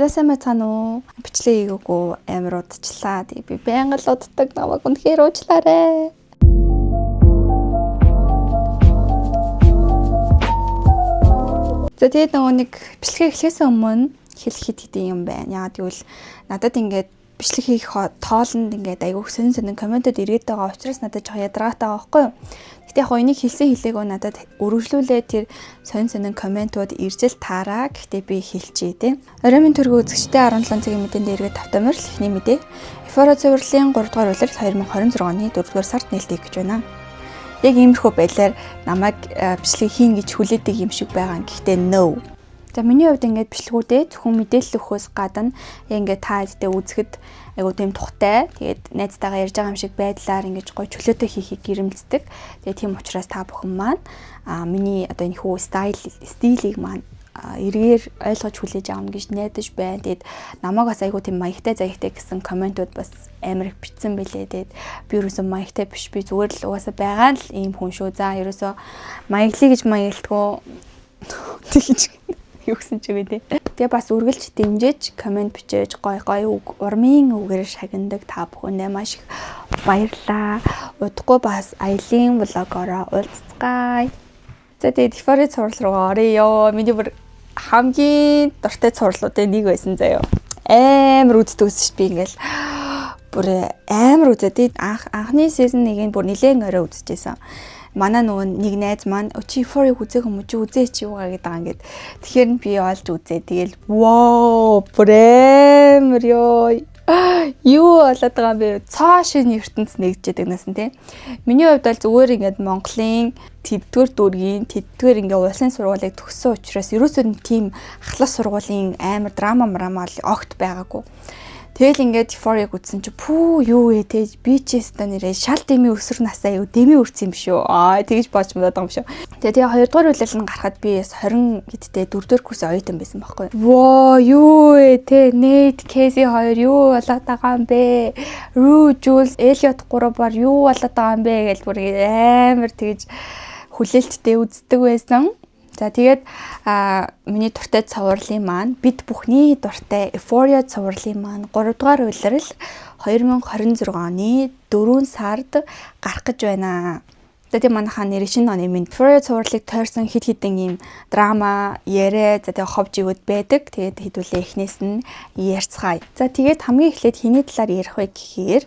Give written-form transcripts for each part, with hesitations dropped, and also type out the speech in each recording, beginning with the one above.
Сайн мэцхан уу? Бичлэг хийгээгүй амар удчлаа. Тэгээ би байнга л уддаг намайг үнэхээр уучлаарай. Тэгээд нөгөө нэг бичлэг эхлэхээс өмнө хэлэхэд хэдийн юм байна. Яагаад гэвэл надад ингээд бичлэг хийх тоолонд ингээд айгүйх сонин комментод ирээд байгаа учраас надад жоо ядаргаатай байгаа байхгүй юу? Гэтэ яг энийг хэлсэн хэлээгөө надад өргөжлүүлээ тэр сонин комментууд ирж л таараа. Гэхдээ би хэлчихье тий. Оройн төргөө үзэгчтэй 17 цагийн мэдээнд эргээд тавтамаар л ихний мэдээ. Euphoria цувралын 3 дугаар улирал 2026 оны 4 дугаар сард нээлттэй гэж байна. Яг иймэрхүү байдлаар намайг бичлэг хийн гэж хүлээдэг юм шиг байгаа. Гэхдээ no. За миний хувьд ингээд бичлгүүдээ зөвхөн мэдээлэл өгөхөөс гадна ингээд та хэдтэй үзэхэд айгуу тийм тухтай. Тэгээд найзтайгаа ярьж байгаа юм шиг байдлаар ингээд гоё чөлөөтэй хийхийг гэрэмлдэг. Тэгээд тийм учраас та бүхэн маань миний одоо энэ хүү стилийг маань эргээр ойлгож хүлээж авна гэж найдаж байна. Тэгээд намайг бас айгуу тийм маягтай заягтай гэсэн комментууд бас амар их бичсэн байлээ. Тэгээд би ерөөсөө маягтай биш, би зүгээр л угаасаа байгаа л ийм хүн шүү. За ерөөсөө маяглий гэж маягтгүй тэгж юу гэсэн ч юм бэ. Тэгээ бас үргэлж дэмжиж комент бичээж гой үг урмын үгээр шагнадаг та бүхэндээ маш их баярлалаа. Удахгүй бас аялын влогороо уулзцгаая. За тэгээд Euphoria цуврал руу оръё. Миний бүр хамгийн дуртай цувралуудын нэг байсан заяа. Амар үздэг ус ш би ингээл бүр амар үзээд анхны season 1-ийг бүр нэлээд орой үзчихсэн. Манай нөгөө нэг найз маань чи Euphoria үзэх юм уу чи үзээч юугаа гэдэг байгаа ингээд. Тэгэхээр би олж үзээ. Тэгэл воо брэм ёо. Юу болоод байгаа юм бэ? Цоо шинэ ертөнц нэгжээд гэнэсэн тий. Миний хувьд бол зүгээр ингээд Монголын тэдгээр дүүргийн тэдгээр ингээд улсын сургуулийг төгссөн учраас ерөөсөө тийм ахлах сургуулийн амар драма огт байгаагүй. Тэгэл ингээд Euphoria-г үзсэн чи пүү юу вэ те би ч өстө нэрээ шал дэмий өсвөр насаа юу дэмий үрцсэн юм шүү. Тэгж бодож модод байгаа юм шүү. Тэгээ 2 дугаар үйлрэл нь гарахад би 20 гэдтэй 4 дугаар курсын оюутан байсан байхгүй. Воо юу вэ те Nate Casey 2 юу болоод байгаа юм бэ? Rue Jules Elliot 3-аар юу болоод байгаа юм бэ гэж бүр амар тэгж хүлээлттэй үздэг байсан. За тэгээд миний дуртай цувралын маань бид бүхний дуртай Euphoria цувралын маань 3 дугаар улирал 2026 оны 4 сард гарах гэж байна. За тийм манайхаа нэр шинэ оны минь Euphoria цувралыг тойрсон хид хідэн ийм драма, яриа, за тэгээд ховж ивэд байдаг. Тэгээд хэдүүлээ эхнээс нь ярьцгаая. За тэгээд хамгийн эхлээд хэний талаар ярих вэ гэхээр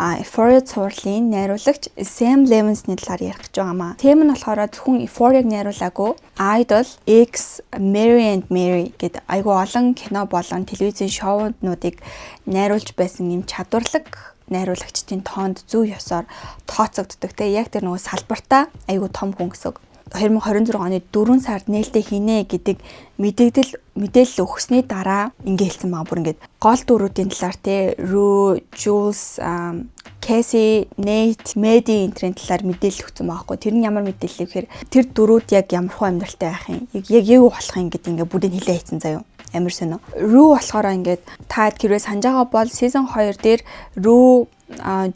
Euphoria цувралын найруулагч Sam Levinson-ны талаар ярих гэж байгаамаа. Тэм нь болохоор зөвхөн Euphoria-г найруулаагүй Idol, X, Mary and Mary гэдэг айгүй олон кино болон телевизийн шоунуудыг найруулж байсан юм чадварлаг найруулагчдын тоонд зөв ёсоор тооцогддог. Тэгээ яг тэр нөгөө салбартаа айгүй том хүн гэсэн. 2026 оны 4 сард нээлттэй хийнэ гэдэг мэдээлэл өгсөний дараа хэлсэн байгаа. Бүр ингээд гол дөрүүдийн талаар те Rue, Jules, Casey, Nate, Maddie энтрийн талаар мэдээлэл өгсөн байгаа хгүй. Тэр нь ямар мэдээлэл вэ гэхээр тэр дөрүүд яг ямар хөө амьдралтай байх юм. Яг юу болох юм гэдэг ингээд бүгдийг хэлээ хийсэн заяа. Амар сонио. Rue болохоор ингээд та хэрвээ санаж байгаа бол season 2 дээр Rue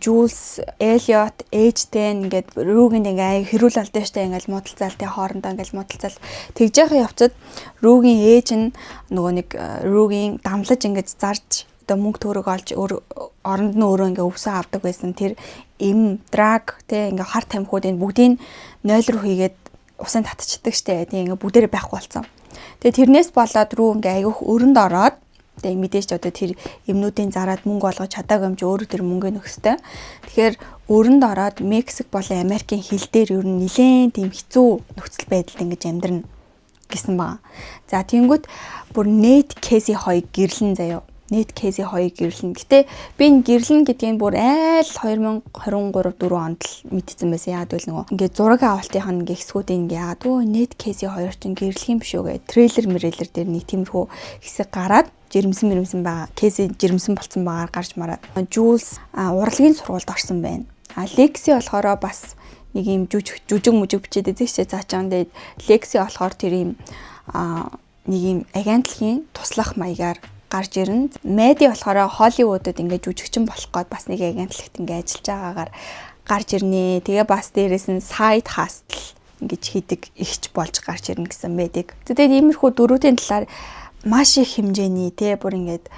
Jules, Elliot, ээжтэй ингээд Rue-гийн ингээ хэрүүл алдаан штэ ингээл муудалцаалтай хоорондоо ингээл муудалцаал тэгж яхаа явцад Rue-гийн ээж нь нөгөө нэг Rue-гийн дамлаж ингээд зарж одоо мөнгө төгрөг олж оронд нь өөрөө ингээ өвсөө авдаг байсан. Тэр драг те ингээ хар тамхиудын бүгдийг 0 руу хийгээд усан татчихдаг штэ. Тэгээ ингээ бүгдээрээ байхгүй болсон. Тэгээ тэрнээс болоод Rue ингээ айгүйх өрөнд ороод тэгээ мэдээж одоо тэр юмнуудын зараад мөнгө олгож чадаагүй юм чи өөрөө тэр мөнгөө нөхстэй. Тэгэхээр өрөнд ороод Мексик болон Америкийн хил дээр ер нь нэлээд тийм хэцүү нөхцөл байдалд ингэж амьдрна гэсэн ба. За тэнгүүт бүр Nate Casey 2 гэрлэн заяа. Nate Casey 2 гэрлэн. Гэтэ би энэ гэрлэн гэдгийг бүр айл 2023-4 онд л мэдсэн байсан. Яагаад гэвэл нөгөө ингээд зураг авалтынх нь ингээ хэсгүүдийн ингээ яагаад Nate Casey 2 чинь гэрлэх юм биш үү гэ. Трейлер дээр нэг тиймэрхүү хэсэг гараад жирэмсэн байгаа. Casey жирэмсэн болсон багаар гарч мараад. Jules урлагийн сургуульд орсон байна. Lexi болохоор бас нэг юм жүжиг бичээд эзэгчээ цаачаан дээр Lexi болохоор тэр юм нэг юм агентлагийн туслах маягаар гарч ирнэ. Maddie болохоор Hollywood-д ингээ жүжигчин болох гээд бас нэг агентлагт ингээ ажиллаж байгаагаар гарч ирнэ. Тэгээ бас дээрээс нь side hustle ингэж хийдэг ихч болж гарч ирнэ гэсэн Maddie. Тэгээд иймэрхүү дөрүүдийн талаар маш их хэмжээний те бүр ингээд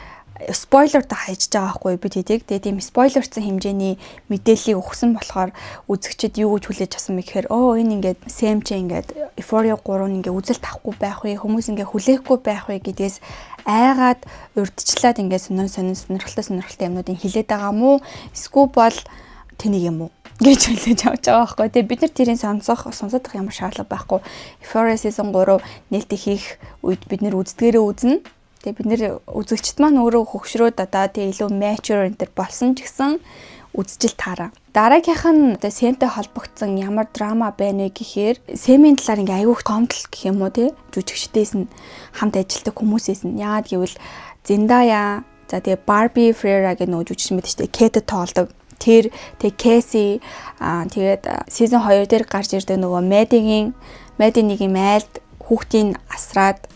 спойлер та хайж байгаа байхгүй бид хэдэг. Тэгээ тийм спойлерцсан хэмжээний мэдээллийг өгсөн болохоор үзэгчид юу гэж хүлээж авсан бэ гэхээр энэ ингээд Сэм чи ингээд Euphoria 3-ын ингээд үзэлт авахгүй байх вэ? Хүмүүс ингээд хүлээхгүй байх вэ гэдгээс айгаад урдчлаад ингээд сонирхолтой юмнуудыг хилээд байгаа мó? Эсвэл бол тэнийг юм уу гэж хэлж авч байгаа байхгүй. Тэгээ бид нар тэрийг сонсох ямар шаардлага байхгүй. Euphoria season 3 нээлттэй хийх үед бид нар үздэгээрээ үзнэ. Тэгээ бид нэр үзэгчд маань өөрөө хөгшрөөд тэгээ илүү mature энэ төр болсон ч гэсэн үзжил таараа. Дараагийнх нь Сэмтэй холбогдсон ямар драма байна вэ гэхээр Сэмийн талаар ингээ аягүй комтл гэх юм уу те жүжигчдээс нь хамт ажилладаг хүмүүсээс нь яагаад гэвэл Зендая тэгээ Барби Фрера гэх нөө жүжигч мэт штэ Кэтэд тоглодог. Тэр Кэси тэгээд season 2 дээр гарч ирдэг нөгөө Мэдигийн айлд хүүхдийн асраад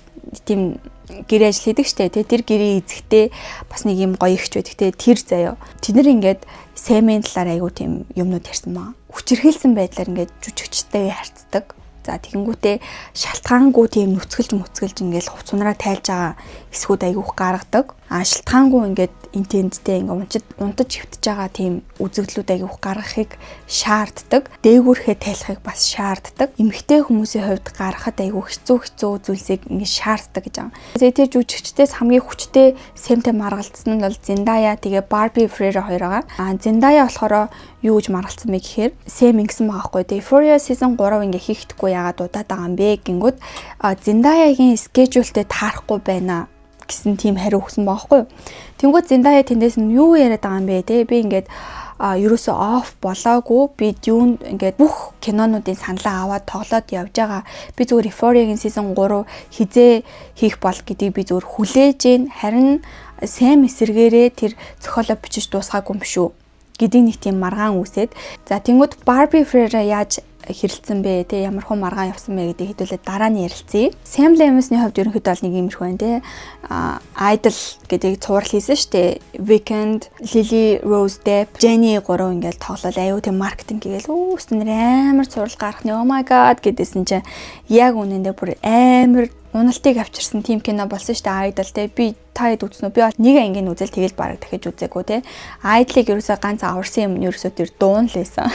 тийм гэрээ ажил хийдэг штэ тий тэр гэрээ эзэхтэй бас нэг юм гоё ихч байдаг тий тэр заяа тэд нар ингээд Сэмийн талаар айгуу тийм юмнууд ярьсан маа хүчирхийлсэн байдлаар ингээд жүжигчтэй харьцдаг. За тэгэнгүүтээ шалтгаангүй тийм нүцгэлж ингээд хувцунараа тайлж байгаа эсгүүд айгуух гаргадаг. Шалтгаангүй ингээд интендтэй ингээд унтаж хөвтөж байгаа тийм үзэгдлүүд айгуух гаргахыг шаарддаг. Дээгүүрхээ тайлахыг бас шаарддаг. Эмэгтэй хүмүүсийн хувьд гаргахад айгуу хэцүү зүйлсийг ингээд шаарддаг гэж байгаа. Тэгээ тэр жүжигчдээс хамгийн хүчтэй Сэмтэй маргалдсан нь бол Зендая тэгээ Барби Фрера хоёр байгаа. Зендая болохоор юу гэж маргалцсан бэ гэхээр Сэм ингэсэн байгаа байхгүй. Тэгээ Euphoria season 3 ингээ хийхдэггүй яагаад удаад байгаа юм бэ гингүүд Зендаягийн скежүүлтэй таарахгүй байна гэсэн тийм хариу өгсөн байгаа байхгүй. Тэнгүүд Зендая тэндээс нь юу яриад байгаа юм бэ те би ингээд ерөөсөө оф болоогүй би Dune ингээд бүх кинонуудын саналаа аваад тоглоод явж байгаа. Би зүгээр Euphoria-гийн season 3 хизээ хийх бол гэдгийг би зүгээр хүлээж гин харин Сэм эсэргээрээ тэр зохиолоо бичиж дуусгаагүй юм шүү гэдэг нэг тийм маргаан үсээд. За тэнгууд Барби Фрера яаж хэрэлцсэн бэ те ямар хүн маргаан явсан бэ гэдэг хэдүүлээ дараа нь ярилцъя. Сэм Лемисний хувьд ерөнхийдөө бол нэг иймэрхүү байна те. Idol гэдэг цуврал хийсэн штэ. Weeknd, Lily Rose Depp, Jennie 3 ингээл тоглол аюу тийм маркетинг гээл өстөн амар цуврал гарах нь oh my god гэдээсэн чинь яг үнэндээ бүр амар уналтыг авчирсан тим кино болсон шүү дээ Idol те би таад үзнэ би бол нэг ангийн үзэл тэгэл бараг дахиж үзээгүй те Idol-ыг ерөөсөө ганц аварсан юм ерөөсөө тэр дуун л байсан.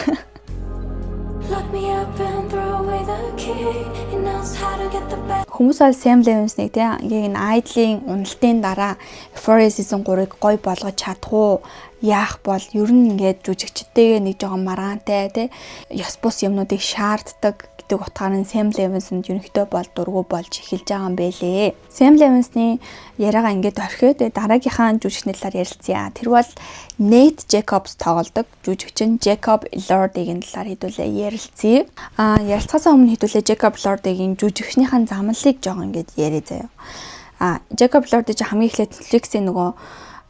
Хүмүүс бол Сэм Лемиснийг те яг энэ Idol-ийн уналтын дараа Euphoria season 3-ыг гоё болгож чадах уу яах бол ер нь ингээд жүжигчдтэйгээ нэг жоохон маргаантай те ёс бус юмнуудыг шаарддаг гэдэг утгаар нь Сэм Лемисэнд ерөнхийдөө бол дургу болж эхэлж байгаа юм байлээ. Сэм Лемисний яриагаа ингээд орхиод дараагийнхаа жүжигчний талаар ярилцъя. Тэр бол Nate Jacobs тоглодог жүжигчин Jacob Elordi-гийн талаар хэдүүлээ ярилцъя. Ярилцахаас өмнө хэдүүлээ Jacob Elordi-гийн жүжигчнийхэн замналыг жоохон ингээд яриа заяа. Jacob Elordi ч хамгийн эхлээд Netflix-ийн нөгөө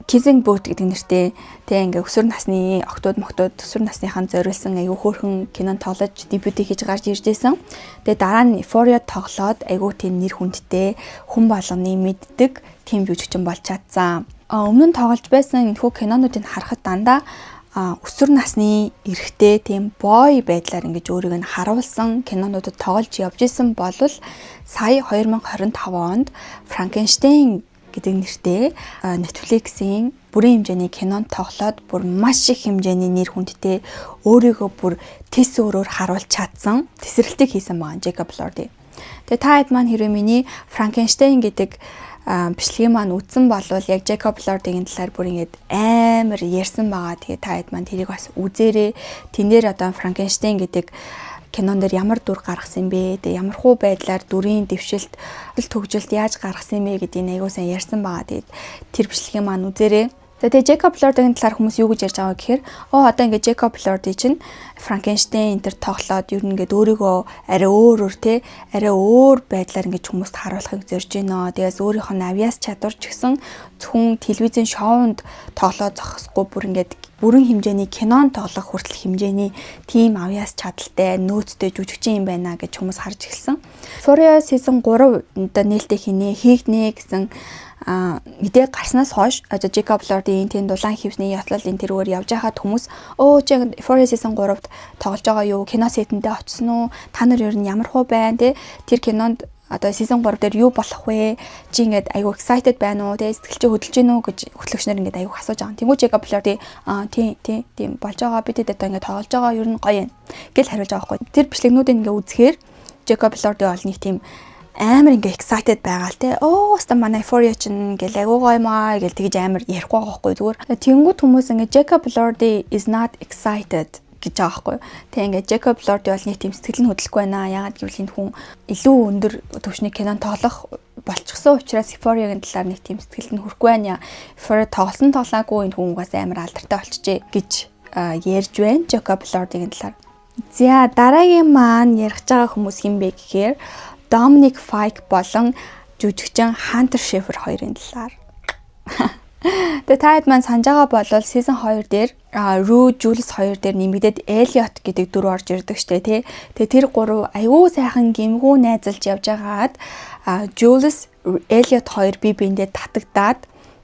Kissing Booth гэдэг нэртэй тэг ингээ өсвөр насны октод өсвөр насныхан зориулсан аюу хөөрхөн кинонд тоглож дебют хийж гарч ирж байсан. Тэгээ дараа нь Euphoria тоглоод аюу тийм нэр хүндтэй хүн болгоны мэддэг тийм жүжигчин болж чадсан. Өмнө нь тоглож байсан энэхүү кинонуудыг харахад дандаа өсвөр насны эрэгтэй тийм boy байдлаар ингэж өөрийг нь харуулсан кинонуудад тоглож явж исэн болвол сая 2025 онд Frankenstein гэдэг нэртэй Netflix-ийн бүрэн хэмжээний кинонд тоглоод бүр маш их хэмжээний нэр хүндтэй өөрийгөө бүр тис өөрөөр харуулж чадсан тесрэлтийг хийсэн байгаа Jacob Elordi. Тэгээ та хэд маань хэрвээ миний Frankenstein гэдэг бичлэгийн маань үзсэн болвол яг Jacob Elordi-гийн талаар бүр ингэж амар ярьсан байгаа. Тэгээ та хэд маань тэрийг бас үзээрэй. Тэн дээр одоо Frankenstein гэдэг кинон дээр ямар дүр гаргасан бэ? Тэгээ ямар хуу байдлаар дүрийн дэвшилт, төгжилт яаж гаргасан бэ гэдгийг аягүй сайн ярьсан байгаа. Тэгээд тэр бичлэгийн маань үзээрэй. За тэгээ Jacob Elordi-гийн талаар хүмүүс юу гэж ярьж байгаа гэхээр одоо ингээд Jacob Elordi чинь Frankenstein энэ төр тоглоод ер нь ингээд өөрийгөө арай арай өөр байдлаар ингээд хүмүүст харуулахыг зорж байна. Тэгээс өөрийнх нь авьяас чадвар ч гэсэн зөвхөн телевизэн шоунд тоглоод зогсохгүй бүр ингээд бүрэн хэмжээний кинон тоглох хүртэл хэмжээний тим авьяас чадaltaй нөөцтэй жүжигчин юм байна гэж хүмүүс харж эхэлсэн. Euphoria season 3-д нээлттэй хийгнэ гэсэн мэдээ гарснаас хойш Jacob Elordi-ийн тийм дулаан хивсний яслал энэ тэргээр явж байхад хүмүүс Euphoria season 3-д тоглож байгаа юу? Кино сетэндээ очсон уу? Та нар ер нь ямар хуу байна те? Тэр кинонд одоо season 3 дээр юу болох вэ? Чи ингээд айгүй excited байна уу? Тэгээ сэтгэл чи хөдөлж гин үү гэж хөтлөгчнөр ингээд айгүй асууж байгаа. Тэнгүү Jacob Elordi тийм болж байгаа. Бид хэд одоо ингээд тоглож байгаа. Ер нь гоё юм гэж хариулж байгаа байхгүй. Тэр бичлэгнүүдийг ингээд үзэхээр Jacob Elordi бол нэг тийм амар ингээ excited байгаа л те. Өстө манай Euphoria чинь ингээл айгуу гоё маа гэл тэгж амар ярихгүй байгаа байхгүй зүгээр. Тэнгүүд хүмүүс ингээ Jacob Elordi is not excited гэж байгаа байхгүй. Тэг ингээ Jacob Elordi бол нэг тийм сэтгэл нь хөдлөхгүй байна. Ягаад гэвэл энэ хүн илүү өндөр түвшний кинон тоглох болчихсон учраас Euphoria-гийн талаар нэг тийм сэтгэл нь хүрэхгүй байна. Euphoria тоглолаагүй энэ хүн угаас амар алдартай болчихжээ гэж ярьж байна Jacob Elordi-гийн талаар. За дараагийн маань ярих байгаа хүмүүс хэм бэ гэхээр Dominic Fike болон жүжигчин Hunter Schafer хоёрын талаар. Тэгээ та хэд маань санаж байгаа бол season 2 дээр Rue, Jules хоёр дээр нэмэгдээд Elliot гэдэг дүр орж ирдэг штэ тий. Тэгээ тэр гурав аюу сайхан гэмгүү найзалж явж байгаад Jules, Elliot хоёр бие биендээ татагдаад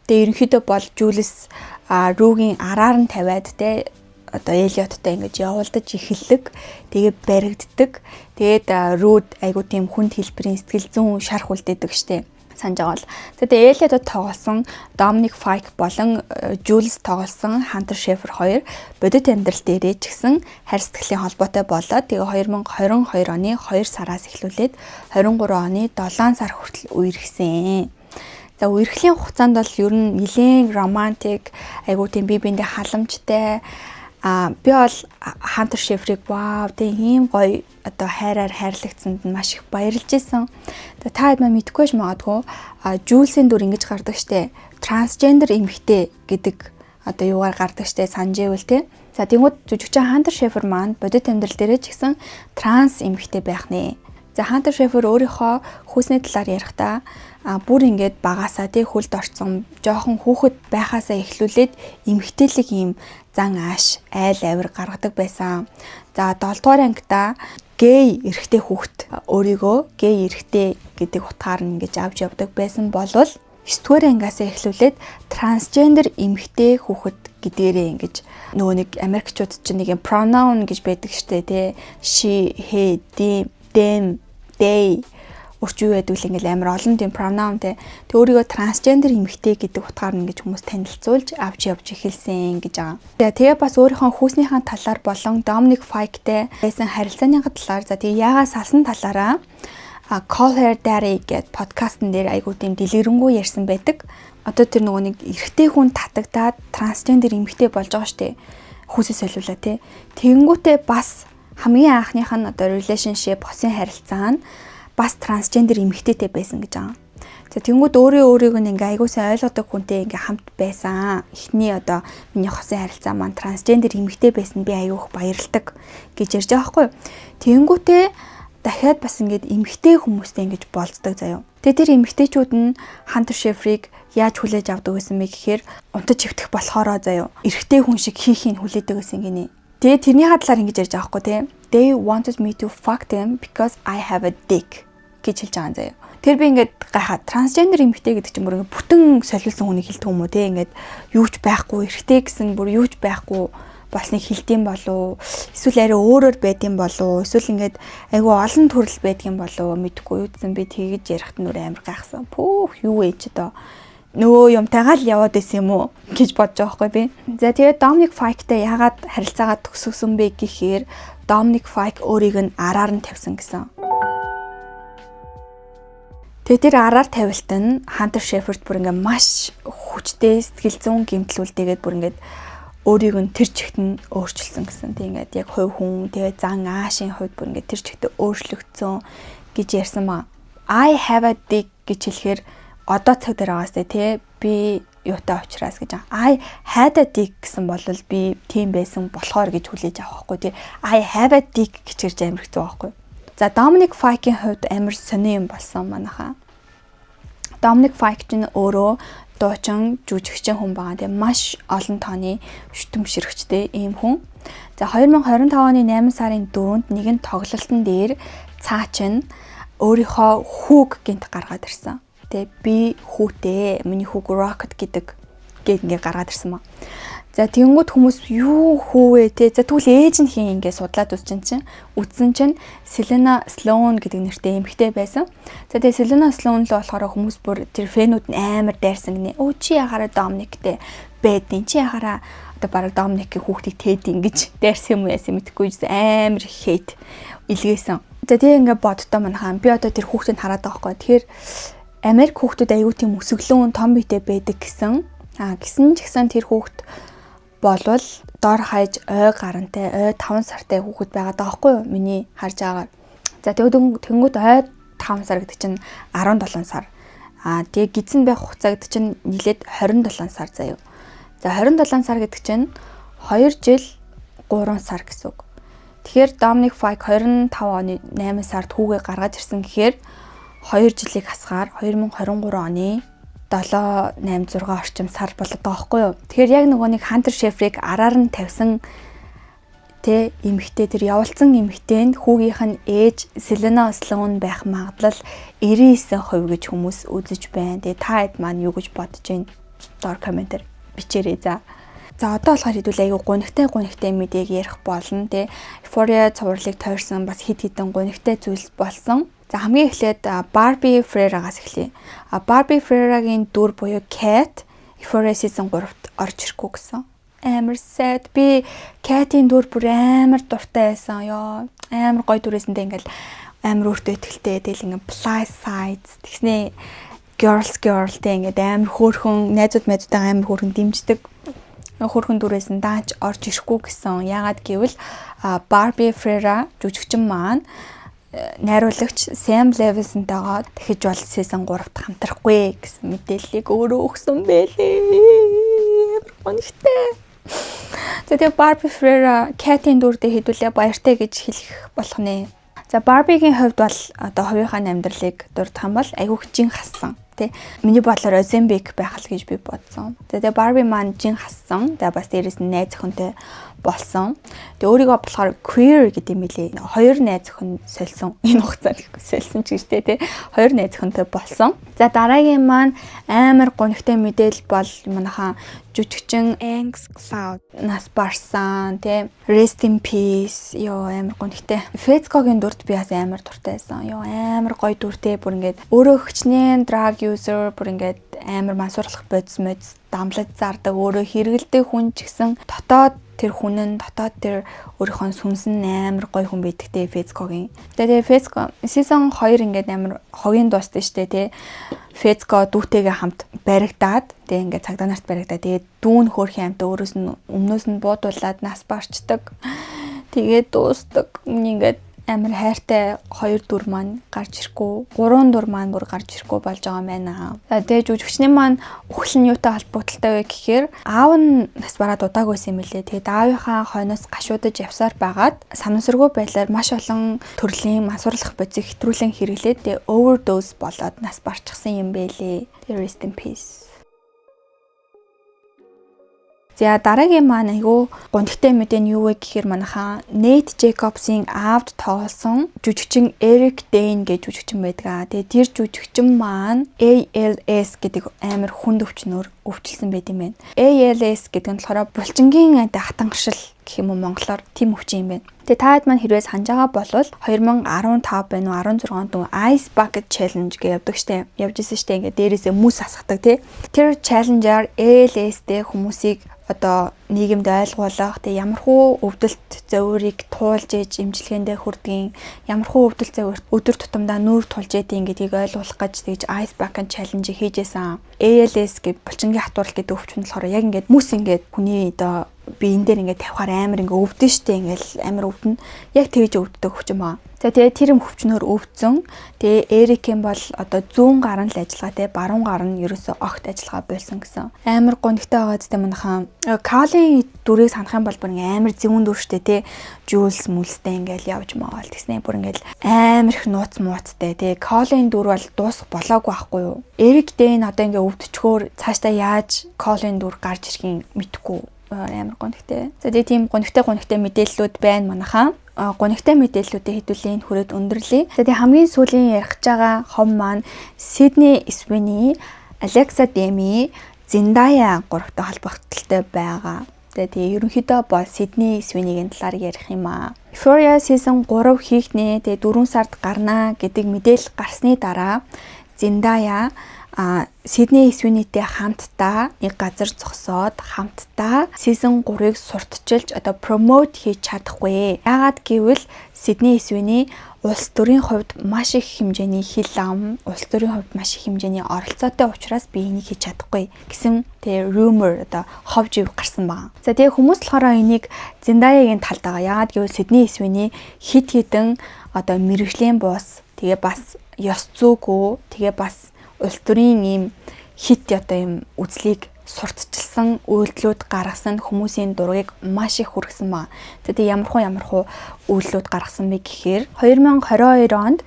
тэгээ ерөнхийдөө бол Jules Rue-гийн араар нь тавиад тий одоо Elliot-тай ингэж явуулдаж эхэлдэг. Тэгээ баригддаг. Тэгээд Rude айгуу тийм хүнд хэлбэрийн сэтгэл зүйн шарх үлдээдэг штэ. Санаж байгаа бол. Тэгээд Elliot-д тоглосон Dominic Fike болон Jules тоглосон Hunter Schafer хоёр бодит амьдрал дээрээ ч гэсэн хайр сэтгэлийн холбоотой болоод тэгээ 2022 оны 2 сараас эхлүүлээд 23 оны 7 сар хүртэл үерхсэн. За үерхлийн хугацаанд бол ер нь нэлээд романтик, айгуу тийм бие биендээ халамжтай би бол Hunter Schafer-ыг вау тэг ийм гоё одоо хайраар хайрлагдсанд нь маш их баярлж исэн. Тэгээ та хэд мэдэхгүй ч магадгүй Jules-ийн дүр ингэж гардаг штэ. Трансгендер эмэгтэй гэдэг одоо юугаар гардаг штэ санджээвэл те. За тэгвэл жүжигчин Hunter Schafer маань бодит амьдрал дээрээ ч гэсэн транс эмэгтэй байх нэ. За Hunter Schafer өөрийнхөө хүүсний талаар ярихдаа бүр ингээд багасаа тий хөлд орцсон жоохон хүүхэд байхаасаа эхлүүлээд эмэгтэйлэг юм зан ааш айл авир гаргадаг байсан. За 7 дугаар ангида гей эрэгтэй хүүхэд өөрийгөө гей эрэгтэй гэдэг утгаар нь ингэж авч явдаг байсан болвол 9 дугаар ангиасаа эхлүүлээд трансгендер эмэгтэй хүүхэд гэдгээрээ ингэж нөгөө нэг Америкчууд чинь нэг pronoun гэж байдаг штэ тий she, he, them, they урч юу байдаг л ингээл амар олон тийм pronounтэй. Тэг өөрийгөө трансгендер эмэгтэй гэдэг утгаар нь ингэж хүмүүс танилцуулж авч явж эхэлсэн гэж байгаа. Тэгээ бас өөрийнхөө хүүснийхэн талаар болон Dominic Fike-тэй байсан харилцааны талаар за тэгээ яагаад салсан талаараа Call Her Daddy гэдэг подкастн дээр айгуу тийм дэлгэрэнгүй ярьсан байдаг. Одоо тэр нөгөө нэг эрэгтэй хүн татагдаад трансгендер эмэгтэй болж байгаа штэ. Хүүсээ солиулаа тий. Тэгэнгүүтээ бас хамгийн анхных нь одоо relationship хосын харилцаа нь бас трансгендер эмэгтэйтэй байсан гэж байгаа. За тэнгууд өөрийгөө ингээ айгуу сайн ойлгодог хүнтэй ингээ хамт байсан. Эхний одоо миний хосын харилцаа маань трансгендер эмэгтэй байсан би айгуух баярлдаг гэж ярьж байгаа хгүй. Тэнгүүтээ дахиад бас ингээд эмэгтэй хүмүүстэй ингэж болцдог заяа. Тэгээ тэр эмэгтэйчүүд нь Hunter Schafer-ыг яаж хүлээж авдаг гэсэн бэ гэхээр унтаж хөвтөх болохоороо заяа. Эрэгтэй хүн шиг хийхийг хүлээдэг гэсэн гинэ. Тэгээ тэрний хадлаар ингэж ярьж байгаа хгүй те. They wanted me to fuck them because I have a dick гэж хэлж байгаа заяа. Тэр би ингээд гайхаад трансгендер эмэгтэй гэдэг чинь бүр ингээд бүтэн солиулсан хүнийг хэлдэг юм уу те. Ингээд юу ч байхгүй эрэгтэй гэсэн бүр юу ч байхгүй болсныг хэлдэм болов. Эсвэл арай өөрөөр байдсан болов. Эсвэл ингээд айгүй олон төрөл байдсан болов. Мэдхгүй юу гэсэн би тэгэж ярихт нүр амар гайхсан. Пүүх юу ээж одоо нөө юмтайгаа л яваад байсан юм уу гэж бодож байгаа хгүй би. За тэгээд Dominic Fike-тай яагаад харилцаагаа төгсгсөн бэ гэхээр Dominic Fike өөрийг нь араар нь тавьсан гэсэн. Тэгээд тэр араар тавилт нь Hunter Schafer бүр ингээ маш хүчтэй сэтгэл зүйн гэмтлүүлдэггээд бүр ингээд өөрийг нь тэр чигт нь өөрчилсөн гэсэн. Тэг ингээд яг хувь хүн тэгээд зан аашийн хувьд бүр ингээд тэр чигт өөрчлөгдсөн гэж ярьсан маа. I have a dick гэж хэлэхээр одоо цаг дээр байгаастай тий би юутай уучраас гэж I had a dick гэсэн бол би тийм байсан болохоор гэж хүлээж авах байхгүй тий I have a dick гэж ирж амир хэцүү байхгүй. За Dominic Fike-ийн хувьд амар сони юм болсон манайхаа. Dominic Fike ч өөрөө дуучин жүжигчин хүн байгаа. Тэгээ маш олон тооны шүтэмширэгчтэй ийм хүн. За 2025 оны 8 сарын 4-нд нэгэн тоглолтын дээр цаачин өөрийнхөө хүүг гинт гаргаад ирсэн. Тэгээ би хүүтэй миний хүүг Rocket гэдэг ингээд гаргаад ирсэн маа. За тэгэнгүүт хүмүүс юу хүүвэ те. За тэгвэл ээж нь хин ингэ судлаад үзсэн чинь Selena Sloan гэдэг нэртэй эмэгтэй байсан. За тэгээ Selena Sloan л болохоор хүмүүс бүр тэр фэнүүд нь амар дайрсан гинэ. Өө чи яхаараа Dominic-тэй байдیں۔ Чи яхаараа одоо бараг Dominic-ийн хүүхдийг тээд ингэж дайрсан юм яасан мэдэхгүй амар хейт илгээсэн. За тэгээ ингээ боддоо манайхаа би одоо тэр хүүхдийг хараад байгаа байхгүй. Тэгэхээр Америк хүүхдүүд аюу тийм өсөглөн том биетэй байдаг гэсэн. Гэсэн ч гэсэн тэр хүүхд болвол дор хаяж ой гарантай ой 5 сартай хүүхэд байгаа даахгүй юу? Миний харж байгаагаар. За тэнгүүд ой 5 сар гэдэг чинь 17 сар. Тэгээ гидсэн байх хугацаа гэдэг чинь нийлээд 27 сар заяа. За 27 сар гэдэг чинь 2 жил 3 сар гэсэн үг. Тэгэхээр Dominic Fike 25 оны 8 сард хүүгээ гаргаж ирсэн гэхээр 2 жилийг хасгаар 2023 оны 7, 8, 6 орчим сар болоод байгаа байхгүй юу. Тэгэхээр яг нөгөө нэг Hunter Schafer-ыг араар нь тавьсан тэ эмэгтэй тэр явуулсан эмэгтэй нь хүүгийнх нь ээж Selena Sloan байх магадлал 99% гэж хүмүүс үзэж байна. Тэгээ та хэд маань юу гэж бодож байна? Доор комментээр бичээрэй за. За одоо болохоор хэдүүл аягүй гонигтай мэдээг ярих болно тэ. Euphoria цувралыг тойрсон бас хид хідэн гонигтай зүйлс болсон. За хамгийн эхлээд Barbie Ferreira-гаас эхлэе. Barbie Ferreira-гийн дүр буюу Cat Euphoria season 3-т орж ирэхгүй гэсэн. Амар sad. Би Cat-ийн дүр бүр амар дуртай байсан. Ёо, амар гоё дүрээсэндээ ингээл амар өөртөө ихтэй. Тэгэл ингээл plus size тэгснээ girl тэ ингээд амар хөөрхөн найзуудтайгаа амар хөөрхөн дэмждэг. Хөөрхөн дүрээс нь дааж орж ирэхгүй гэсэн. Яагаад гэвэл Barbie Ferreira жүжигчин маань найруулагч Sam Levinson-тойгоо дахиж бол season 3-т хамтрахгүй гэсэн мэдээллийг өөрөө өгсөн байлээ. Гонхтой. Тэгээ Barbie Ferreira Cat-ийн дүрдээ хэдүүлээ баяртай гэж хэлэх болох нэ. За Barbie-гийн хувьд бол одоо хувийнхаа амьдралыг дурдах юм бол айгүйх жин хассан. Тэ миний бодлоор Ozempic байх л гэж би бодсон. Тэгээ Barbie маань жин хассан. Тэгээ бас дээрэс нь найз охинтой болсон. Тэгээ өөрийгөө болохоор queer гэдэг юм билээ. Хоёр найз охин сольсон. Энэ хугацаанд сольсон ч гэжтэй тий. Хоёр найз охинтой болсон. За дараагийн маань амар гонигтай мэдээлэл бол манайхаа жүжигчин Angus Cloud нас барсан тий. Rest in peace. Йоо амар гонигтай. Fezco-гийн дүрд би бас амар дуртай байсан. Йоо амар гоё дүртэй бүр ингээд өөрөө хчнээн drug user бүр ингээд амар мансуурлах бодис дамлаж зардаг өөрөө хэрэгэлдэг хүн ч гэсэн дотоод тэр хүн нь дотоод тэр өөрийнхөө сүнсэн амар гоё хүн байдагтэй Fezco-гийн. Тэгээ Fezco season 2 ингээд амар хогийн дуустай штэ тий. Fezco дүүтэйгээ хамт баригдаад тэгээ ингээд цагдаа нарт баригдаад тэгээ дүүн хөөрхийн амтаа өөрөөс нь өмнөөс нь буудуулаад нас барчдаг. Тэгээ дуустдаг. Ингээд амар хайртай 2 дүр маань гарч ирэхгүй 3 дүр маань бүр гарч ирэхгүй болж байгаа юм байна. Тэгээ жүжигчний маань үхэл нь юутай холбогдолтой вэ гэхээр аав нь нас бараад удаагүйсэн юм лээ. Тэгээд аавынхаа хойноос гашуудаж явсаар байгаад санамсаргүй байдлаар маш олон төрлийн мансуурлах бодисыг хэтрүүлэн хэрэглээд тэгээ overdose болоод нас барчихсан юм бэлээ. Тэгээ rest in peace. За дараагийн маань айгүй гонхтой мэдээ нь юу вэ гэхээр манайхаа Nate Jacobs-ийн аавд тоглосон жүжигчин Eric Dane гэж жүжигчин байдаг. Тэгээ тэр жүжигчин маань ALS гэдэг амар хүнд өвчнөөр өвчлсөн байт юм байна. ALS гэдэг нь болохоор булчингийн хатангашил гэх юм уу монголоор тийм өвчин юм байна. Тэгээ таад маань хэрвээ санаж байгаа бол 2015 байна уу 16 онд Ice Bucket Challenge гэж явдаг штэ. Явж исэн штэ ингээд дээрээсээ мөс асгадаг тий. Тэр challenge-аар ALS-тэй хүмүүсийг одоо нийгэмд ойлгуулах тэг ямархуу өвдөлт зөвөрийг туулж ээж имчилгээндээ хүрдгийн ямархуу өвдөлт зөвөр өдөр тутамдаа нүүр тулж ээдийн гэдгийг ойлгуулах гэж тэгж Ice Bucket Challenge хийжсэн. ALS гэж булчингийн хатуурал гэдэг өвчин болохоор яг ингээд мүс ингээд хүний одоо биен дээр ингээд тавихаар амар ингээд өвдөн штэ ингээд амар өвдөн яг тэгж өвддөг өвчин баа. За тэгээ тэр өвчнөөр өвдсөн. Тэгээ Эрикийн бол одоо зүүн гар нь л ажиллагаатай баруун гар нь ерөөсөө огт ажиллагаа болсон гэсэн. Амар гонхтой байгаа зү манайхаа Калын дүрийг санах юм бол бүр амар зүүн дүр штэ тий. Жүүлс мүлстэй ингээл явж маавал тэгснэ бүр ингээл амар их нууц мууцтай тий. Калын дүр бол дуусах болоогүй байхгүй юу. Эрик Дэйн одоо ингээ өвдчихөөр цаашдаа яаж Калын дүр гарч ирэхин мэдэхгүй амар гонхтой. За тэгээ тийм гонхтой мэдээллүүд байна манайхаа. Гонигтай мэдээллүүдээ хэдүүлээ энэ хүрээд өндөрлөе. Тэгээ хамгийн сүүлийн ярих байгаа хом маань Sydney Sweeney, Alexa Demie, Zendaya гуравтай холбогдолтой байгаа. Тэгээ ерөнхийдөө бол Sydney Sweeney-гийн талаар ярих юм аа. Euphoria season 3 хийх нэ. Тэгээ 4 сард гарнаа гэдэг мэдээлэл гарсны дараа Zendaya Sydney Sweeney-тэй хамтдаа нэг газар зогсоод хамтдаа season 3-ыг сурталчилж одоо promote хийж чадахгүй. Яагаад гэвэл Sydney Sweeney улс төрийн хувьд маш их хэмжээний хил ам, улс төрийн хувьд маш их хэмжээний оролцоотой учраас би энийг хийж чадахгүй гэсэн тэгээ rumor одоо ховж ив гарсан байна. За тэгээ хүмүүс болохоор энийг Zendaya-гийн талд байгаа. Яагаад гэвэл Sydney Sweeney хит хитэн одоо мэрэгжлийн бус тэгээ бас ёс зүйгүй тэгээ бас улс төрийн ийм хит одоо ийм үзлийг сурталчилсан үйлдэлүүд гаргасан хүмүүсийн дургийг маш их хүргэсэн ба. Тэгээд ямар хуу үйлдэлүүд гаргасан бэ гэхээр 2022 онд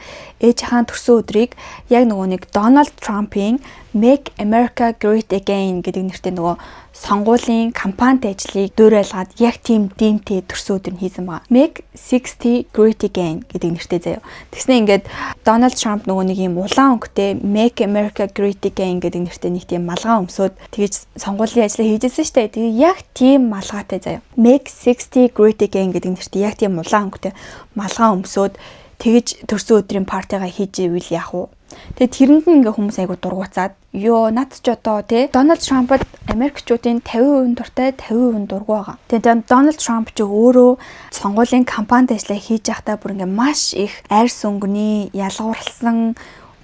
ээжийн төрсөн өдрийг яг нөгөө нэг Donald Trump-ийн Make America Great Again гэдэг нэртэй нөгөө сонгуулийн кампанит ажлыг дуурайлгаад яг тийм дэмтэй төрсөн өдөр нь хийсэн байгаа. Make 60 Great Again гэдэг нэртэй заяа. Тэгснэ ингээд Donald Trump нөгөө нэг юм улаан өнгөтэй Make America Great Again гэдэг нэртэй нэг тийм малгай өмсөд тэгж сонгуулийн ажлаа хийжсэн штэ. Тэгээ яг тийм малгайтай заяа. Make 60 Great Again гэдэг нэртэй яг тийм улаан өнгөтэй малгай өмсөд тэгж төрсөн өдрийн партигаа хийж ивэл яах вэ? Тэгээ тэрэнд нь ингээ хүмүүс айгу дургуцаад ёо над ч одоо тий Дональд Трампд Америкчуудын 50% дуртай 50% дургу байгаа. Тэгээ Дональд Трамп ч өөрөө сонгуулийн кампанит ажиллаа хийж байхдаа бүр ингээ маш их арьс өнгөний ялгуурлсан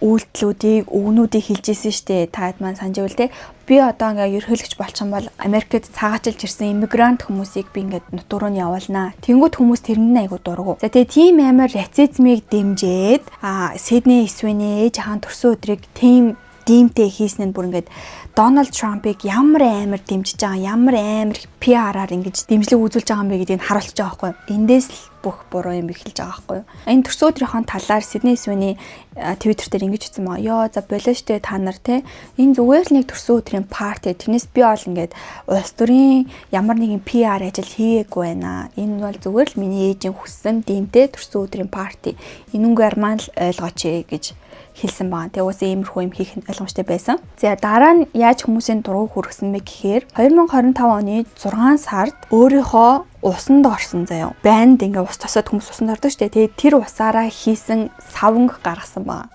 үйлдэлүүдийг өгнүүдийг хэлжсэн штэ. Таад маань санаж байвал те би одоо ингээ ерөнхийлөгч болчих юм бол Америкт цагаачилж ирсэн иммигрант хүмүүсийг би ингээ нутгаар нь явуулнаа. Тэнгүүд хүмүүс тэрэнд айгу дургу. За тэгээ тийм амар расизмыг дэмжиэд Sydney Sweeney ээжийн төрсөн өдрийг тийм дэмтэй хийсэн нь бүр ингээд Дональд Трампыг ямар амар дэмжиж байгаа, ямар амар PR-аар ингэж дэмжлэг үзүүлж байгаа юм бэ гэдгийг харуулж байгаа байхгүй. Эндээс л бүх буруу юм эхэлж байгаа байхгүй. Энэ төрсөн өдрийнхөө талаар Sydney Sweeney Twitter дээр ингэж хэлсэн маа. Йоо за болоо штэ та нар те. Энэ зүгээр л нэг төрсөн өдрийн парти. Тэрнээс би бол ингээд улс төрийн ямар нэгэн PR ажил хийгээгүй байна. Энэ бол зүгээр л миний ээжийн хүссэн дэмтэй төрсөн өдрийн парти. Энүүгээр маань л ойлгооч гэж хэлсэн байна. Тэгээ уусаа иймэрхүү юм хийх ойлгомжтой байсан. За дараа нь яаж хүмүүсийн дургу хүргэсэн бэ гэхээр 2025 оны 6 сард өөрийнхөө усанд орсон заяа. Банд ингээ ус тосоод хүмүүс усанд ордог штэ. Тэгээ тэр усаараа хийсэн савнг гаргасан байна.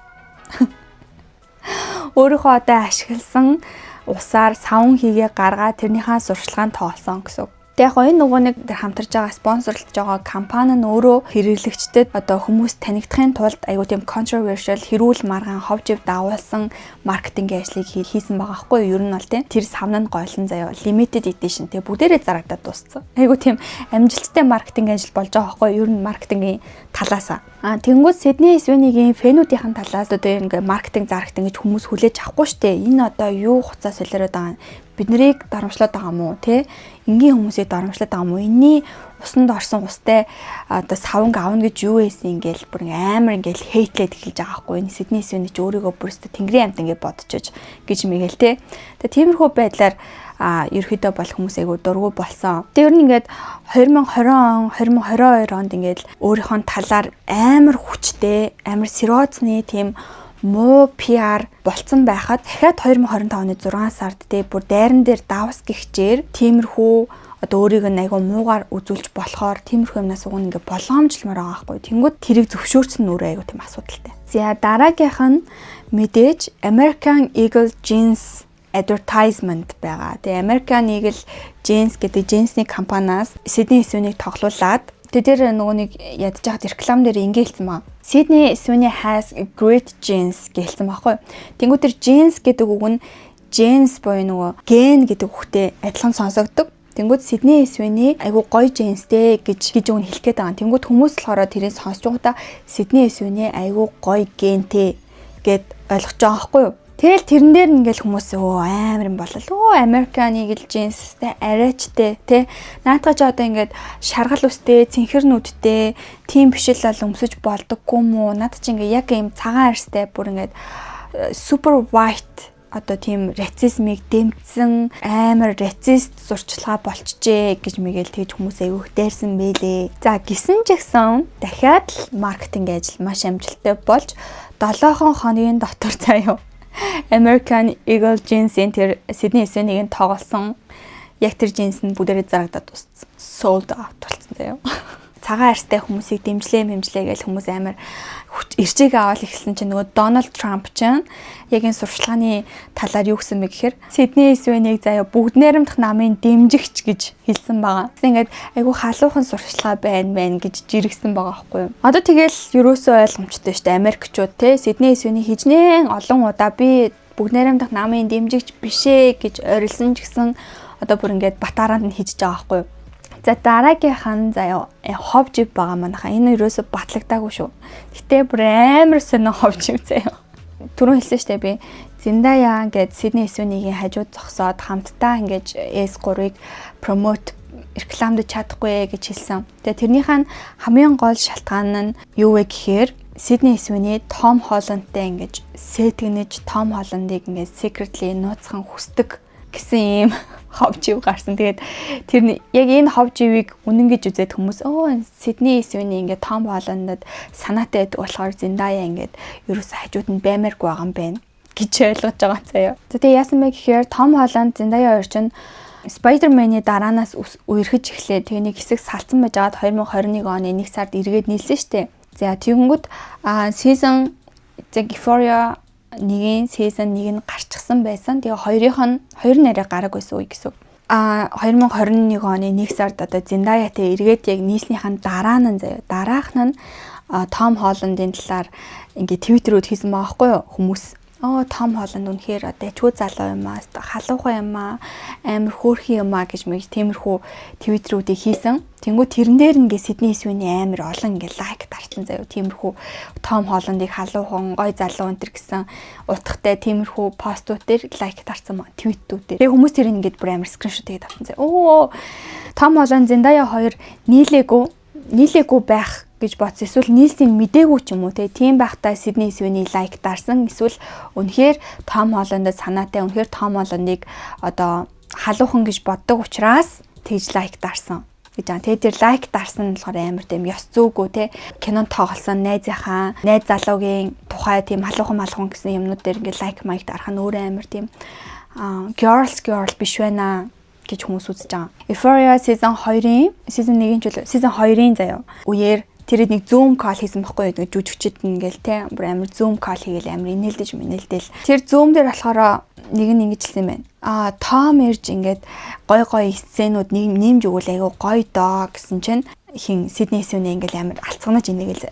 Өөрийнхөө одоо ашигласан усаар савн хийгээ гаргаад тэрнийхээ сурчлагаанд тоолсон гэсэн. Тэгээ яг энэ нөгөө нэг хамтарж байгаа спонсорлж байгаа компани нь өөрөө хэрэглэгчдэд одоо хүмүүс танигдахын тулд айгуу тийм controversial хэрүүл маргаан ховжив дагуулсан маркетингийн ажлыг хийсэн байгаа байхгүй юу? Ер нь бол тийм тэр савнанд гойлон заяа limited edition тэгээ бүгдээрээ зарагдаад дууссан. Айгуу тийм амжилттай маркетинг ажил болж байгаа байхгүй юу? Ер нь маркетингийн талаасаа. Тэнгүүд Sydney Sweeney-гийн фэнүүдийн талаас одоо ингээ маркетинг зарагт ингэж хүмүүс хүлээж авахгүй штэ. Энэ одоо юу хуцаа солиороод байгаа юм? Бид нарыг дарамжлаад байгаа мó те энгийн хүмүүсийг дарамжлаад байгаа мó энэний усанд орсон устай одоо савнг аавна гэж юу байсан ингээл бүр амар ингээл хейтлээд эхэлж байгаа байхгүй энэ Sydney Sweeney ч өөрийгөө бүрстэ тэнгэрийн амт ингээ бодчихож гэж мэгэл те тэгээ тиймэрхүү байдлаар ерөөхдөө бол хүмүүс айгу дургу болсон. Тэр нь ингээд 2020 он 2022 онд ингээд өөрийнхөө талаар амар хүчтэй амар сериозны тийм муу PR болцсон байхад дахиад 2025 оны 6 сард бүр дайран дээр давс гихчээр тиймэрхүү одоо өөрийг нь айгу муугаар үзүүлж болохоор тиймэрхүү юмнаас уг нь ингээ болгоомжлмаар байгаа байхгүй. Тэнгүүд тэрийг зөвшөөрсөн нь өөрөө айгу тийм асуудалтай. За дараагийнх нь мэдээж American Eagle Jeans advertisement байгаа. Тэгээ American Eagle Jeans гэдэг джинсний компаниас Sydney Sweeney-г тоглуулад тэр нөгөө нэг ядж хаад реклам дээр ингээ хэлсэн маа. Sydney Sweeney has great jeans гэлсэн байхгүй. Тэнгүү тэр jeans гэдэг үг нь jeans буюу нөгөө ген гэдэг үгтэй адилхан сонсогддог. Тэнгүүд Sydney Sweeney айгу гоё jeansтэй гэж үг нь хэлэх гээд байгаа. Тэнгүүд хүмүүс болохоор тэрийг сонсож байгаадаа Sydney Sweeney айгу гоё гентэй гэд ойлгож байгаа байхгүй юу? Тэгэл тэрэн дээр ингээл хүмүүс амар юм болол. American Eagle jeansтэй арайчтэй тий. Наадгаа ч одоо ингээд шаргал үстэй, цэнхэр нүдтэй, тийм биш л өмсөж болдоггүй мүү. Наад чи ингээ яг юм цагаан арьстай бүр ингээд super white одоо тийм расизмыг дэмжсэн амар расист зурчлага болчихжээ гэж мэгэл тэгж хүмүүс аяух дайрсан байлээ. За гисэн ч гэсэн дахиад л маркетинг ажил маш амжилттай болж 7 хоногийн дотор заяа American Eagle Jeans-ийн тэр Sydney Sweeney-гийн тоглосон яг тэр джинс нь бүгдээрээ зарагдаад дууссан. Sold out болсон заяа. Цагаан арьстай хүмүүсийг дэмжлээ гэж хүмүүс амар ирчээг аваад ихсэн чинь нөгөө Дональд Трамп чинь яг энэ сурчлагын талаар юу гэсэн бэ гэхээр Сидней Свэнийг заяа бүгд найрамдах намын дэмжигч гэж хэлсэн байгаа. Ингээд айгүй халуухан сурчлага байна гэж жиргсэн байгаа байхгүй юу. Одоо тэгэл ерөөсөө ойлгомжтой шүү дээ. Америкчууд те Сидней Свэний хижнээн олон удаа би бүгд найрамдах намын дэмжигч бишээ гэж орилсон ч гэсэн одоо бүр ингээд батараанд нь хижиж байгаа байхгүй юу. За дараагийнхан заяа хов жив байгаа манайха. Энэ ерөөсө батлагдаагүй шүү. Гэтэ бүр амар сонио хов жив заяа. Түрүүн хэлсэн штэ би Зиндая ингээд Сидней Свэнигийн хажууд зогсоод хамтдаа ингээд S3-ыг промот рекламдаж чадахгүй гэж хэлсэн. Тэгээ тэрнийхэн хамгийн гол шалтгаан нь юу вэ гэхээр Сидней Свэний Том Холландтай ингээд сэтгэнэж Том Холландыг ингээд secretly нууцхан хүсдэг гэсэн юм хов жив гарсан. Тэгээд тэр яг энэ хов живийг үнэн гэж үзээд хүмүүс Сидней Свэний ингээд Том Холландад санаатай байдаг болохоор Зиндая ингээд ерөөсөө хажууд нь баймааргүй байгаа юм байна гэж ойлгож байгаа заяа. За тэгээ яасан бэ гэхээр Том Холланд Зиндая хоёр чинь Spider-Man-ы дараанаас үерхэж эхлэе. Тэгээ нэг хэсэг салцсан байж байгаад 2021 оны 1 сард эргээд нийлсэн штэ. За тэгэнгүүт season Euphoria нэгэн season 1 нь гарчихсан байсан. Тэгээ хоёр нараа гараггүйсэн үе гэсэн. 2021 оны 1 сард одоо Зиндаятай эргээд яг нийслэнийхэн дараа нь заяа. Дараах нь Том Холландын талаар ингээ Twitter-үүд хийсэн байгаа байхгүй юу хүмүүс. Том Холланд үнэхээр одоо чүү залуу юм аа, халуухан юм аа, амар хөөрхөн юм аа гэж мэгж тиймэрхүү твиттерүүдийг хийсэн. Тэнгүү тэрэн дээр ингээ Сидней Свэний амар олон ингээ лайк дарсан заяа. Тиймэрхүү Том Холландыг халуухан, гой залуу өнтер гэсэн утгатай тиймэрхүү постууд дээр лайк дарсан твитүүд дээр. Тэгээ хүмүүс тэр ингээд бүр амар скриншот хийгээд авсан заяа. Том Холланд Зиндая хоёр нийлээгүй байх гэж бодсон. Эсвэл нийлсийг мдээгүй ч юм уу тийм байхдаа Сидней Свэний лайк дарсан. Эсвэл үнэхээр Том Холландд санаатай, үнэхээр Том Холландыг одоо халуухан гэж боддог учраас тэгж лайк дарсан гэж байна. Тэгээ тэр лайк дарсан нь болохоор амар тийм ёс зүйгүй кинонд тоглосон найз залуугийн тухай тийм халуухан гэсэн юмнууд дээр ингээд лайк майк дарах нь өөрөө амар тийм girl биш байна гэж хүмүүс үзэж байгаа. Euphoria season 2-ын заяа. Үеэр тэр нэг Zoom call хийсэн байхгүй юу? Жүжигчд ингээл бүр амар Zoom call хийгээл амар инээлдэл. Тэр Zoom дээр болохоор нэг нь ингэж хэлсэн юм байна. Том ирж ингээд гой сценүүд нэмж өгвөл айгу гоё доо гэсэн чинь Сидней Свэний ингээл амар алцганаж инээгээл.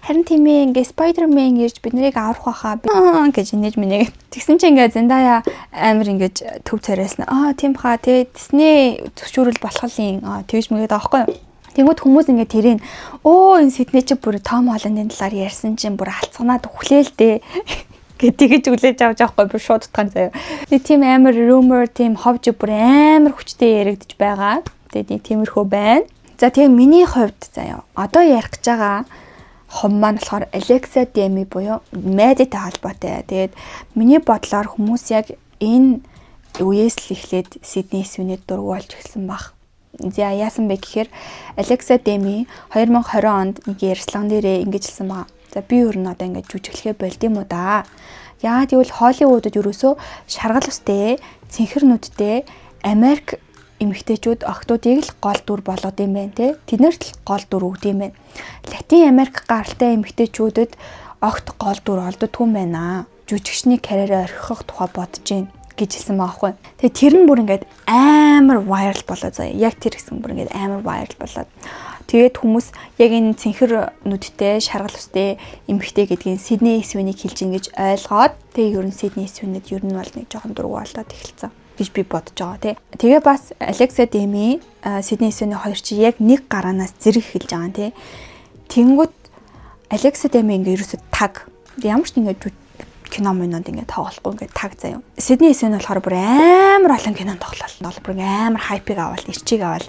Харин тийм ээ ингээд Spider-Man ирж бид нарыг аврах байхаа гэж инээж минь. Тэгсэн чинь ингээд Зиндая амар ингээд төв царайсан. Тийм хаа Disney зөвшөөрөл болохын тэгж мэгээд байгаа байхгүй юу? Тэнгүүд хүмүүс ингээд тэрийг энэ Сидней чи бүр Том Холландын талаар ярьсан чинь бүр алцганаад өглөөлдээ тэгэж үлээж авч байгаа байхгүй бүр шууд утгаан заяа. Нэг тийм амар rumor тийм ховж бүр амар хүчтэй яригдж байгаа. Тэгээд тиймэрхүү байна. За тэгээ миний хувьд заяа. Одоо ярих гэж байгаа хом маань болохоор Alexa Demi буюу Maddie-тэй холбоотой. Тэгээд миний бодлоор хүмүүс яг энэ үеэс л эхлээд Сидней Свэний дургу болж эхэлсэн баг. За яасан бэ гэхээр Alexa Demi 2020 онд нэг ярьцлаган дээрээ ингэж хэлсэн байгаа. За би өөр нь одоо ингэж жүжиглэхээ болд юм уу да. Яа тэгвэл Холливуудад ерөөсөө шаргал устэй, цэнхэр нүдтэй Америк эмэгтэйчүүд охтуудыг л гол дүр болгоод юм байна те. Тэднэрт л гол дүр өгд юм байна. Латин Америк гаралтай эмэгтэйчүүдэд огт гол дүр олддгүй юм байна. Жүжигчний карьераа орхих тухай бодож гин гэж хэлсэн байхгүй. Тэгээ тэр нь бүр ингээд амар viral болоо заяа. Яг тэр хэсэг бүр ингээд амар viral болоод. Тэгээд хүмүүс яг энэ цэнхэр нүдтэй, шаргал устэй эмэгтэй гэдгийг Сидней Свэнийг хэлж ин гэж ойлгоод тэгээ ер нь Сидней Свэнийг ер нь бол нэг жоохон дургу болоод эхэлсэн гэж би бодож байгаа тий. Тэгээ бас Alexa Demi Сидней Свэний хоёр чи яг нэг гараанаас зэрэг эхэлж байгаа тий. Тэнгүүд Alexa Demi ингээ ерөөсө таг ямар ч ингээ кино минод ингээ тоглохгүй ингээ таг заяа. Сидней Свэн болохоор бүр амар олон кинонд тоглолоо. Бүр амар хайпыг аваад, ирчиг аваад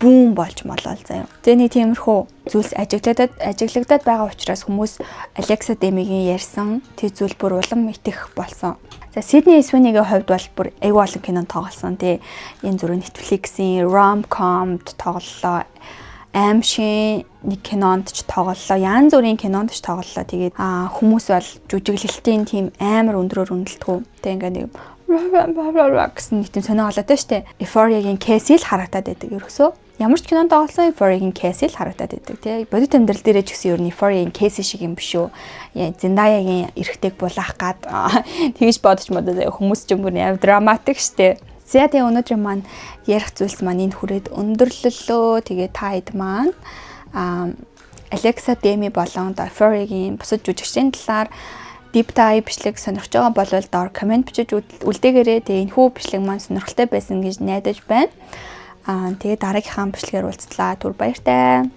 бүүн болж молол заяа. Тэгээ нэг тиймэрхүү зүйлс ажиглагдаад байгаа учраас хүмүүс Alexa Demi-гийн ярьсан тэр зүйл бүр улам итгэх болсон. За Сидней Свэнигийн хувьд бол бүр айгүй олон кинонд тоглосон тий. Энэ зүрх Netflix-ийн rom-comд тоглолоо. Аимшиг нэг кинонд ч тоглолоо. Янз бүрийн кинонд ч тоглолоо. Тэгээд хүмүүс бол жүжиглэлтийн тийм амар өндрөөр үнэлтгүү. Тэг ингээ нэг гэсэн нэг тийм сонио олоод штэ. Euphoria-гийн Casey л харагдаад байдаг ерөөсөө. Ямар ч кинонд тоглосон Euphoria-гийн Casey л харагдаад байдаг тий. Бодит амьдрал дээрээ ч гэсэн ер нь Euphoria-гийн Casey шиг юм биш үү? Zendaya-гийн эрэгтэйг булаах гад тэгж бодож хүмүүс ч юм бүр яа драматик штэ. За тэгээ өнөөдөр маань ярих зүйлс маань энд хүрээд өндөрлөлөө. Тэгээ та хэд маань Alexa Demi болон Euphoria-гийн бусад жүжигчдийн талаар deep dive бичлэг сонирхож байгаа бол доор комент бичиж үлдээгээрэй. Тэгээ энэ хүү бичлэг маань сонирхолтой байсан гэж найдаж байна. Тэгээ дараагийнхаа бичлэгээр уулзлаа. Түр баяртай.